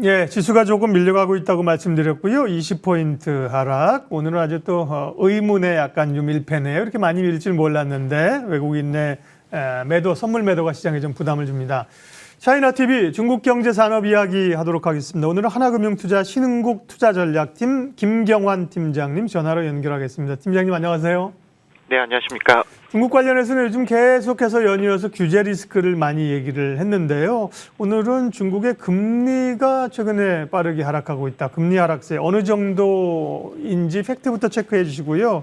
예, 지수가 조금 밀려가고 있다고 말씀드렸고요. 20포인트 하락. 오늘은 아주 또 의문의 약간 좀 밀패네요. 이렇게 많이 밀릴 줄 몰랐는데 외국인 내 매도, 선물 매도가 시장에 좀 부담을 줍니다. 차이나TV 중국 경제 산업 이야기 하도록 하겠습니다. 오늘은 하나금융투자 신흥국 투자전략팀 김경환 팀장님 전화로 연결하겠습니다. 팀장님 안녕하세요. 네, 안녕하십니까. 중국 관련해서는 요즘 계속해서 연이어서 규제 리스크를 많이 얘기를 했는데요. 오늘은 중국의 금리가 최근에 빠르게 하락하고 있다. 금리 하락세 어느 정도인지 팩트부터 체크해 주시고요.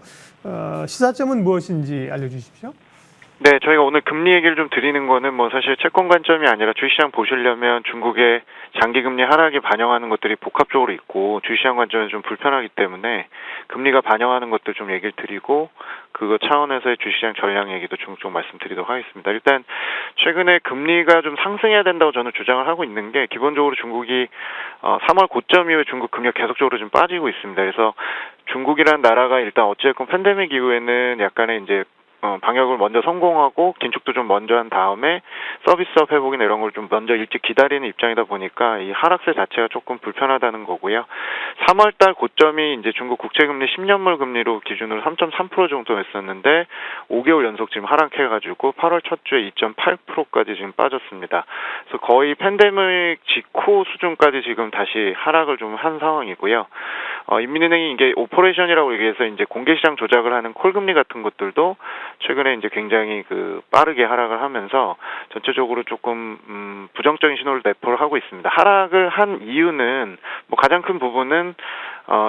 시사점은 무엇인지 알려주십시오. 네, 저희가 오늘 금리 얘기를 좀 드리는 거는 사실 채권 관점이 아니라 주식시장 보시려면 중국의 장기금리 하락이 반영하는 것들이 복합적으로 있고 주식시장 관점에서 좀 불편하기 때문에 금리가 반영하는 것들 좀 얘기를 드리고 그거 차원에서의 주식시장 전략 얘기도 좀 말씀드리도록 하겠습니다. 일단 최근에 금리가 좀 상승해야 된다고 저는 주장을 하고 있는 게 기본적으로 중국이 3월 고점 이후에 중국 금리가 계속적으로 좀 빠지고 있습니다. 그래서 중국이라는 나라가 일단 어찌됐건 팬데믹 이후에는 약간의 이제 방역을 먼저 성공하고 긴축도 좀 먼저 한 다음에 서비스업 회복이나 이런 걸 좀 먼저 일찍 기다리는 입장이다 보니까 이 하락세 자체가 조금 불편하다는 거고요. 3월달 고점이 이제 중국 국채금리 10년물 금리로 기준으로 3.3% 정도였었는데 5개월 연속 지금 하락해가지고 8월 첫 주에 2.8%까지 지금 빠졌습니다. 그래서 거의 팬데믹 직후 수준까지 지금 다시 하락을 좀 한 상황이고요. 인민은행이 이게 오퍼레이션이라고 얘기해서 이제 공개시장 조작을 하는 콜금리 같은 것들도 최근에 이제 굉장히 빠르게 하락을 하면서 전체적으로 조금 부정적인 신호를 내포를 하고 있습니다. 하락을 한 이유는 가장 큰 부분은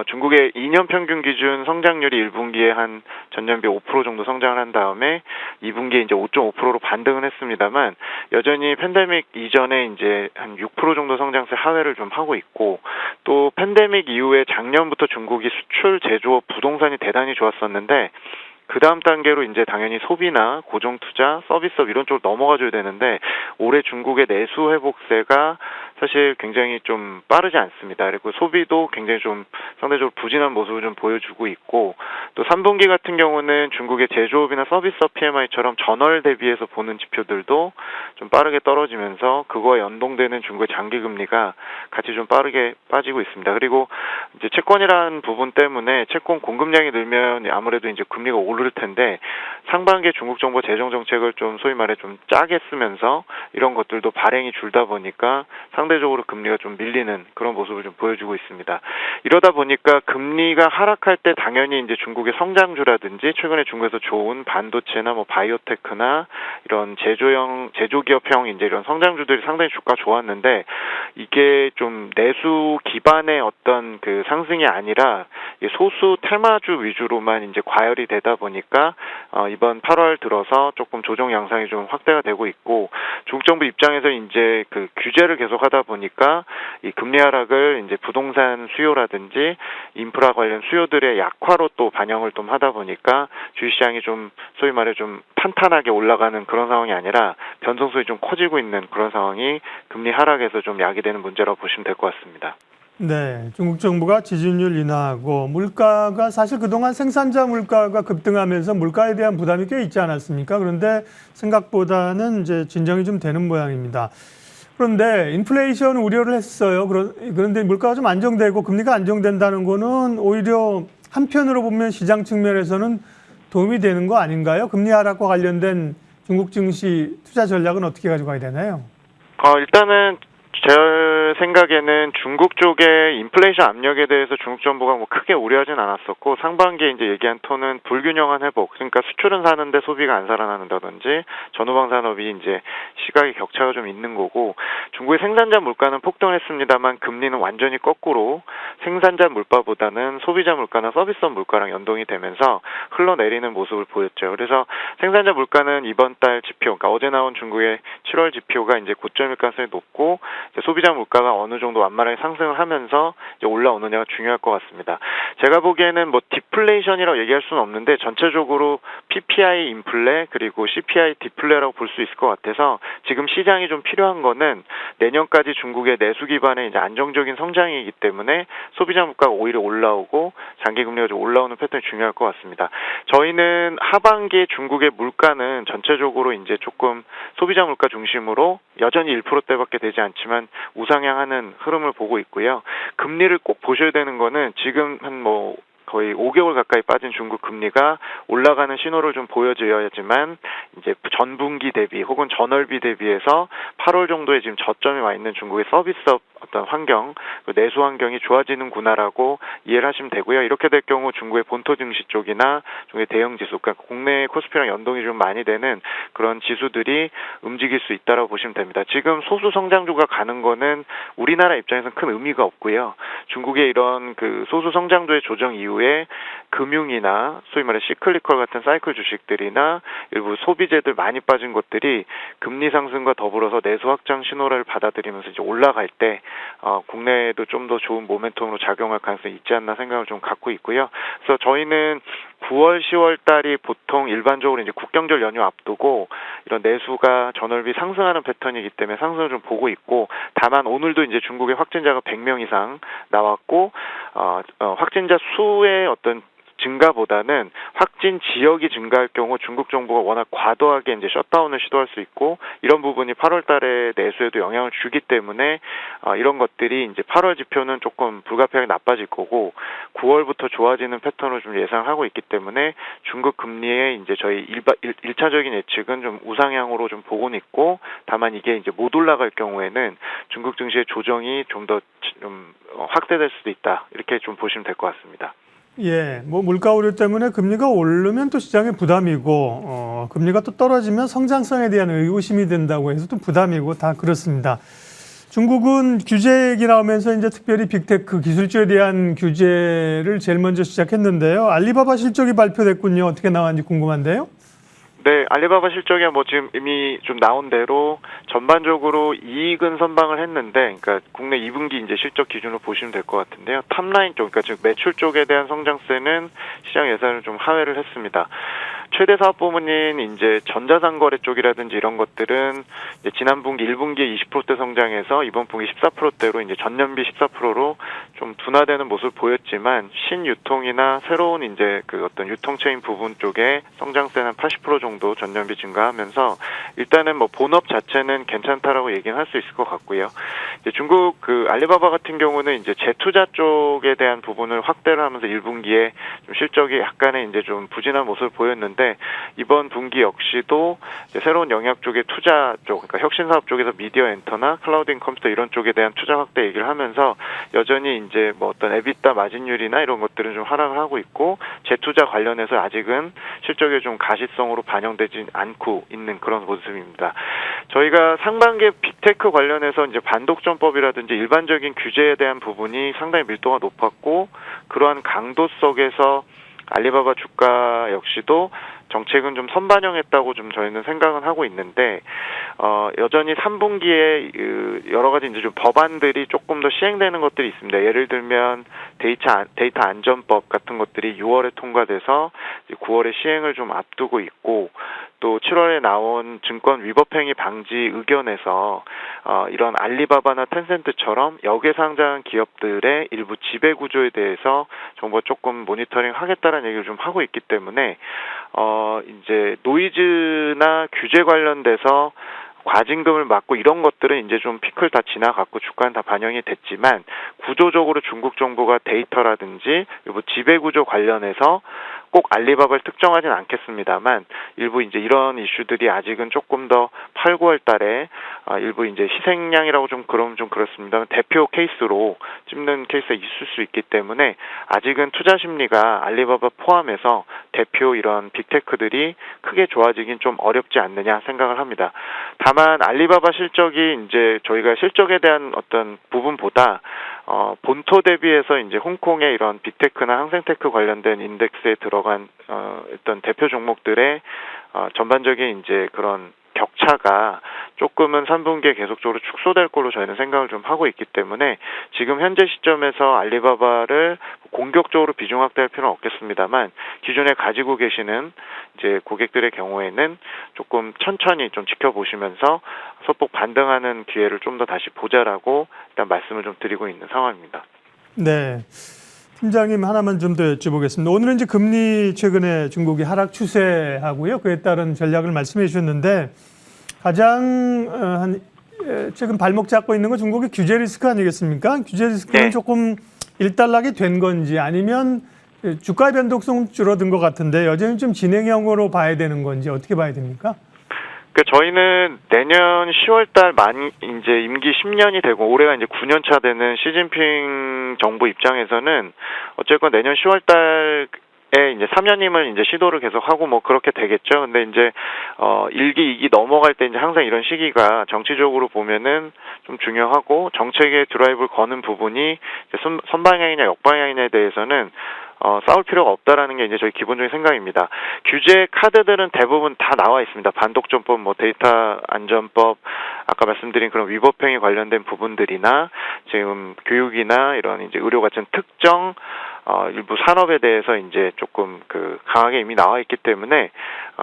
중국의 2년 평균 기준 성장률이 1분기에 한 전년비 5% 정도 성장을 한 다음에 2분기에 이제 5.5%로 반등을 했습니다만 여전히 팬데믹 이전에 이제 한 6% 정도 성장세 하회를 좀 하고 있고 또 팬데믹 이후에 작년부터 중국이 수출, 제조업, 부동산이 대단히 좋았었는데 그 다음 단계로 이제 당연히 소비나 고정투자, 서비스업 이런 쪽으로 넘어가줘야 되는데 올해 중국의 내수 회복세가 사실 굉장히 좀 빠르지 않습니다. 그리고 소비도 굉장히 좀 상대적으로 부진한 모습을 좀 보여주고 있고 또 3분기 같은 경우는 중국의 제조업이나 서비스업 PMI처럼 전월 대비해서 보는 지표들도 좀 빠르게 떨어지면서 그거와 연동되는 중국의 장기금리가 같이 좀 빠르게 빠지고 있습니다. 그리고 이제 채권이라는 부분 때문에 채권 공급량이 늘면 아무래도 이제 금리가 오를 텐데 상반기에 중국 정부 재정 정책을 좀 소위 말해 좀 짜게 쓰면서 이런 것들도 발행이 줄다 보니까 상대적으로 금리가 좀 밀리는 그런 모습을 좀 보여주고 있습니다. 이러다 보니까 금리가 하락할 때 당연히 이제 중국의 성장주라든지 최근에 중국에서 좋은 반도체나 바이오테크나 이런 제조기업형 이제 이런 성장주들이 상당히 주가 좋았는데 이게 좀 내수 기반의 어떤 그 상승이 아니라 소수 테마주 위주로만 이제 과열이 되다 보니까 이번 8월 들어서 조금 조정 양상이 좀 확대가 되고 있고 중국 정부 입장에서 이제 그 규제를 계속하다 보니까 이 금리 하락을 이제 부동산 수요라든지 인프라 관련 수요들의 약화로 또 반영을 좀 하다 보니까 주식시장이 좀 소위 말해 좀 탄탄하게 올라가는 그런 상황이 아니라 변동성이 좀 커지고 있는 그런 상황이 금리 하락에서 좀 야기되는 문제라고 보시면 될 것 같습니다. 네, 중국 정부가 지준율 인하하고 물가가 사실 그동안 생산자 물가가 급등하면서 물가에 대한 부담이 꽤 있지 않았습니까? 그런데 생각보다는 이제 진정이 좀 되는 모양입니다. 그런데 인플레이션 우려를 했어요. 그런데 물가가 좀 안정되고 금리가 안정된다는 거는 오히려 한편으로 보면 시장 측면에서는 도움이 되는 거 아닌가요? 금리 하락과 관련된 중국 증시 투자 전략은 어떻게 가져가야 되나요? 일단은 제 생각에는 중국 쪽의 인플레이션 압력에 대해서 중국 정부가 크게 우려하진 않았었고 상반기에 이제 얘기한 톤은 불균형한 회복, 그러니까 수출은 사는데 소비가 안 살아나는다든지 전후방 산업이 이제 시각의 격차가 좀 있는 거고 중국의 생산자 물가는 폭등했습니다만 금리는 완전히 거꾸로 생산자 물가보다는 소비자 물가나 서비스업 물가랑 연동이 되면서 흘러내리는 모습을 보였죠. 그래서 생산자 물가는 이번 달 지표, 그러니까 어제 나온 중국의 7월 지표가 이제 고점일 가능성이 높고 소비자 물가가 어느 정도 완만하게 상승을 하면서 이제 올라오느냐가 중요할 것 같습니다. 제가 보기에는 디플레이션이라고 얘기할 수는 없는데 전체적으로 PPI 인플레 그리고 CPI 디플레라고 볼 수 있을 것 같아서 지금 시장이 좀 필요한 거는 내년까지 중국의 내수 기반의 이제 안정적인 성장이기 때문에 소비자 물가가 오히려 올라오고 장기 금리가 좀 올라오는 패턴이 중요할 것 같습니다. 저희는 하반기에 중국의 물가는 전체적으로 이제 조금 소비자 물가 중심으로 여전히 1%대밖에 되지 않지만 동안 우상향하는 흐름을 보고 있고요. 금리를 꼭 보셔야 되는 거는 지금 거의 5개월 가까이 빠진 중국 금리가 올라가는 신호를 좀 보여줘야지만 이제 전분기 대비 혹은 전월비 대비해서 8월 정도에 지금 저점이 와 있는 중국의 서비스업 어떤 환경, 내수 환경이 좋아지는구나라고 이해를 하시면 되고요. 이렇게 될 경우 중국의 본토 증시 쪽이나 중국의 대형 지수, 그러니까 국내 코스피랑 연동이 좀 많이 되는 그런 지수들이 움직일 수 있다라고 보시면 됩니다. 지금 소수 성장주가 가는 거는 우리나라 입장에서는 큰 의미가 없고요. 중국의 이런 그 소수 성장주의 조정 이후에 금융이나 소위 말해 시클리컬 같은 사이클 주식들이나 일부 소비재들 많이 빠진 것들이 금리 상승과 더불어서 내수 확장 신호를 받아들이면서 이제 올라갈 때 국내에도 좀 더 좋은 모멘텀으로 작용할 가능성이 있지 않나 생각을 좀 갖고 있고요. 그래서 저희는 9월, 10월 달이 보통 일반적으로 이제 국경절 연휴 앞두고 이런 내수가 전월비 상승하는 패턴이기 때문에 상승을 좀 보고 있고, 다만 오늘도 이제 중국의 확진자가 100명 이상 나왔고, 확진자 수의 어떤 증가보다는 확진 지역이 증가할 경우 중국 정부가 워낙 과도하게 이제 셧다운을 시도할 수 있고, 이런 부분이 8월 달에 내수에도 영향을 주기 때문에 이런 것들이 이제 8월 지표는 조금 불가피하게 나빠질 거고 9월부터 좋아지는 패턴을 좀 예상하고 있기 때문에 중국 금리의 이제 저희 1차적인 예측은 좀 우상향으로 좀 보고는 있고, 다만 이게 이제 못 올라갈 경우에는 중국 증시의 조정이 좀 더 확대될 수도 있다, 이렇게 좀 보시면 될 것 같습니다. 예, 뭐 물가 우려 때문에 금리가 오르면 또 시장에 부담이고, 금리가 또 떨어지면 성장성에 대한 의구심이 된다고 해서 또 부담이고 다 그렇습니다. 중국은 규제 얘기 나오면서 이제 특별히 빅테크 기술주에 대한 규제를 제일 먼저 시작했는데요. 알리바바 실적이 발표됐군요. 어떻게 나왔는지 궁금한데요. 네, 알리바바 실적이 지금 이미 좀 나온 대로 전반적으로 이익은 선방을 했는데, 그러니까 국내 2분기 이제 실적 기준으로 보시면 될 것 같은데요. 탑라인 쪽, 그러니까 즉 매출 쪽에 대한 성장세는 시장 예상을 좀 하회를 했습니다. 최대 사업 부문인 이제 전자상거래 쪽이라든지 이런 것들은 이제 지난 분기 1분기에 20%대 성장해서 이번 분기 14%대로 이제 전년비 14%로 좀 둔화되는 모습을 보였지만, 신유통이나 새로운 이제 그 어떤 유통체인 부분 쪽에 성장세는 80% 정도 전년비 증가하면서 일단은 뭐 본업 자체는 괜찮다라고 얘기는 할 수 있을 것 같고요. 이제 중국 그 알리바바 같은 경우는 이제 재투자 쪽에 대한 부분을 확대를 하면서 1분기에 좀 실적이 약간의 이제 좀 부진한 모습을 보였는데, 이번 분기 역시도 이제 새로운 영역 쪽의 투자 쪽, 그러니까 혁신사업 쪽에서 미디어 엔터나 클라우드 컴퓨터 이런 쪽에 대한 투자 확대 얘기를 하면서 여전히 이제 뭐 어떤 에비타 마진율이나 이런 것들은 좀 하락을 하고 있고, 재투자 관련해서 아직은 실적에 좀 가시성으로 반영되지 않고 있는 그런 모습입니다. 저희가 상반기에 빅테크 관련해서 이제 반독점법이라든지 일반적인 규제에 대한 부분이 상당히 밀도가 높았고, 그러한 강도 속에서 알리바바 주가 역시도 정책은 좀 선반영했다고 좀 저희는 생각은 하고 있는데, 여전히 3분기에 여러 가지 이제 좀 법안들이 조금 더 시행되는 것들이 있습니다. 예를 들면 데이터 안전법 같은 것들이 6월에 통과돼서 9월에 시행을 좀 앞두고 있고, 또 7월에 나온 증권 위법행위 방지 의견에서 이런 알리바바나 텐센트처럼 역외 상장한 기업들의 일부 지배 구조에 대해서 정부가 조금 모니터링 하겠다는 얘기를 좀 하고 있기 때문에 이제 노이즈나 규제 관련돼서 과징금을 맞고 이런 것들은 이제 좀 피크를 다 지나갔고 주가는 다 반영이 됐지만, 구조적으로 중국 정부가 데이터라든지 일부 지배 구조 관련해서 꼭 알리바바를 특정하진 않겠습니다만 일부 이제 이런 이슈들이 아직은 조금 더 8, 9월 달에 일부 이제 희생양이라고 좀 그러면 좀 그렇습니다만 대표 케이스로 찝는 케이스가 있을 수 있기 때문에 아직은 투자 심리가 알리바바 포함해서 대표 이런 빅테크들이 크게 좋아지긴 좀 어렵지 않느냐 생각을 합니다. 다만 알리바바 실적이 이제 저희가 실적에 대한 어떤 부분보다 본토 대비해서 이제 홍콩의 이런 빅테크나 항생테크 관련된 인덱스에 들어간 어떤 대표 종목들의 전반적인 이제 그런 격차가 조금은 3분기에 계속적으로 축소될 걸로 저희는 생각을 좀 하고 있기 때문에 지금 현재 시점에서 알리바바를 공격적으로 비중 확대할 필요는 없겠습니다만, 기존에 가지고 계시는 이제 고객들의 경우에는 조금 천천히 좀 지켜보시면서 소폭 반등하는 기회를 좀 더 다시 보자라고 일단 말씀을 좀 드리고 있는 상황입니다. 네. 팀장님 하나만 좀 더 여쭤보겠습니다. 오늘은 이제 금리 최근에 중국이 하락 추세하고요. 그에 따른 전략을 말씀해 주셨는데 가장 한 최근 발목 잡고 있는 건 중국의 규제 리스크 아니겠습니까? 규제 리스크는 네. 조금 일단락이 된 건지 아니면 주가의 변동성은 줄어든 것 같은데 여전히 좀 진행형으로 봐야 되는 건지 어떻게 봐야 됩니까? 저희는 내년 10월달 만 이제 임기 10년이 되고 올해가 이제 9년 차 되는 시진핑 정부 입장에서는 어쨌건 내년 10월달 에 이제 3년임을 이제 시도를 계속하고 뭐 그렇게 되겠죠. 근데 이제 1기, 2기 넘어갈 때 이제 항상 이런 시기가 정치적으로 보면은 좀 중요하고 정책의 드라이브를 거는 부분이 이제 선방향이냐 역방향이냐에 대해서는 싸울 필요가 없다라는 게 이제 저희 기본적인 생각입니다. 규제 카드들은 대부분 다 나와 있습니다. 반독점법, 뭐 데이터 안전법, 아까 말씀드린 그런 위법행위 관련된 부분들이나 지금 교육이나 이런 이제 의료 같은 특정 일부 산업에 대해서 이제 조금 강하게 이미 나와 있기 때문에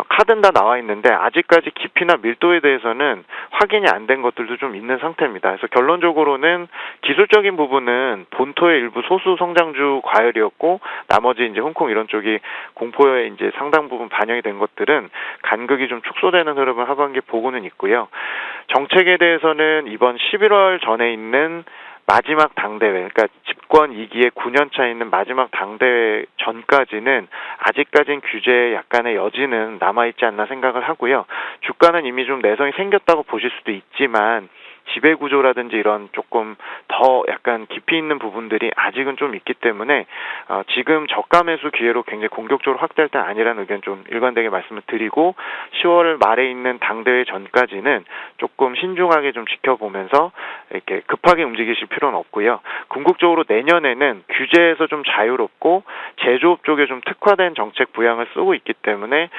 카드는 다 나와 있는데 아직까지 깊이나 밀도에 대해서는 확인이 안 된 것들도 좀 있는 상태입니다. 그래서 결론적으로는 기술적인 부분은 본토의 일부 소수 성장주 과열이었고 나머지 이제 홍콩 이런 쪽이 공포에 이제 상당 부분 반영이 된 것들은 간극이 좀 축소되는 흐름을 하반기에 보고는 있고요. 정책에 대해서는 이번 11월 전에 있는 마지막 당대회, 그러니까 집권 2기의 9년차 있는 마지막 당대회 전까지는 아직까진 규제에 약간의 여지는 남아있지 않나 생각을 하고요. 주가는 이미 좀 내성이 생겼다고 보실 수도 있지만 지배구조라든지 이런 조금 더 약간 깊이 있는 부분들이 아직은 좀 있기 때문에 지금 저가 매수 기회로 굉장히 공격적으로 확대할 때 아니라는 의견 좀 일관되게 말씀을 드리고 10월 말에 있는 당대회 전까지는 조금 신중하게 좀 지켜보면서 이렇게 급하게 움직이실 필요는 없고요. 궁극적으로 내년에는 규제에서 좀 자유롭고 제조업 쪽에 좀 특화된 정책 부양을 쓰고 있기 때문에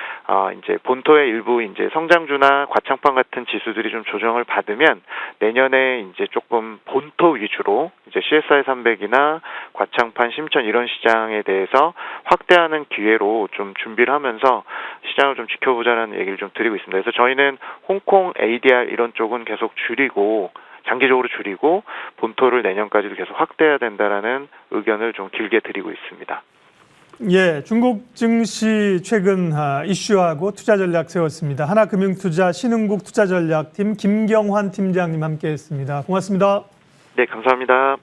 이제 본토의 일부 이제 성장주나 과창판 같은 지수들이 좀 조정을 받으면 내년에 이제 조금 본토 위주로 이제 CSI 300이나 과창판, 심천 이런 시장에 대해서 확대하는 기회로 좀 준비를 하면서 시장을 좀 지켜보자는 얘기를 좀 드리고 있습니다. 그래서 저희는 홍콩 ADR 이런 쪽은 계속 줄이고 장기적으로 줄이고 본토를 내년까지도 계속 확대해야 된다라는 의견을 좀 길게 드리고 있습니다. 예, 중국 증시 최근 이슈하고 투자 전략 세웠습니다. 하나금융투자 신흥국 투자전략팀 김경환 팀장님 함께했습니다. 고맙습니다. 네, 감사합니다.